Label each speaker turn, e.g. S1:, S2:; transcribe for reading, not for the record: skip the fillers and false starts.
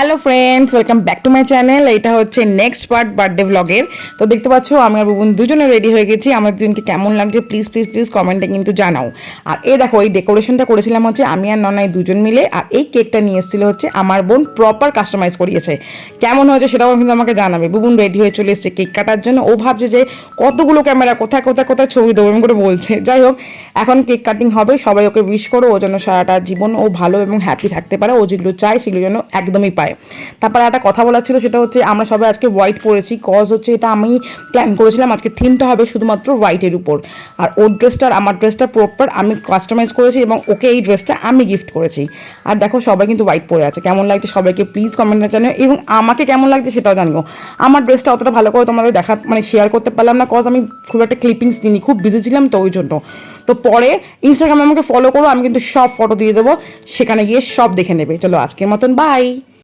S1: Hello friends, welcome back to my channel. এটা হচ্ছে next part birthday ব্লগের। তো দেখতে পাচ্ছ আমি আর বুবুন দুজনে রেডি হয়ে গেছি। আমার দুজনকে কেমন লাগছে প্লিজ প্লিজ প্লিজ কমেন্টে কিন্তু জানাও। আর এই দেখো, এই ডেকোরেশনটা করেছিলাম হচ্ছে আমি আর ননাই দুজন মিলে। আর এই কেকটা নিয়ে এসেছিল হচ্ছে আমার বোন, প্রপার কাস্টমাইজ করিয়েছে। কেমন হয়েছে সেটাও কিন্তু আমাকে জানাবে। বুবুন রেডি হয়ে চলে এসেছে কেক কাটার জন্য। ও ভাবছে যে কতগুলো ক্যামেরা, কোথায় কোথায় কোথায় ছবি দেবো এমন করে বলছে। যাই হোক, এখন কেক কাটিং হবে। সবাই ওকে উইশ করো, ও যেন সারাটা জীবন ও ভালো এবং হ্যাপি থাকতে পারে। ও যেগুলো চায় সেগুলো যেন একদমই পায়। তারপরে একটা কথা বলার ছিল, সেটা হচ্ছে আমরা সবাই আজকে হোয়াইট পরেছি। কজ হচ্ছে এটা আমি প্ল্যান করেছিলাম, আজকে থিমটা হবে শুধুমাত্র হোয়াইটের উপর। আর ওর ড্রেসটা আর আমার ড্রেসটা প্রপার আমি কাস্টমাইজ করেছি এবং ওকে এই ড্রেসটা আমি গিফট করেছি। আর দেখো সবাই কিন্তু হোয়াইট পরে আছে। কেমন লাগছে সবাইকে প্লিজ কমেন্টে জানিও, এবং আমাকে কেমন লাগছে সেটাও জানিও। আমার ড্রেসটা অতটা ভালো করে তোমাদের শেয়ার করতে পারলাম না, কজ আমি খুব একটা ক্লিপিংস নিই, খুব বিজি ছিলাম তো ওই জন্য। তো পরে ইনস্টাগ্রামে আমাকে ফলো করো, আমি কিন্তু সব ফটো দিয়ে দেবো, সেখানে গিয়ে সব দেখে নেবে। চলো আজকের মতন বাই।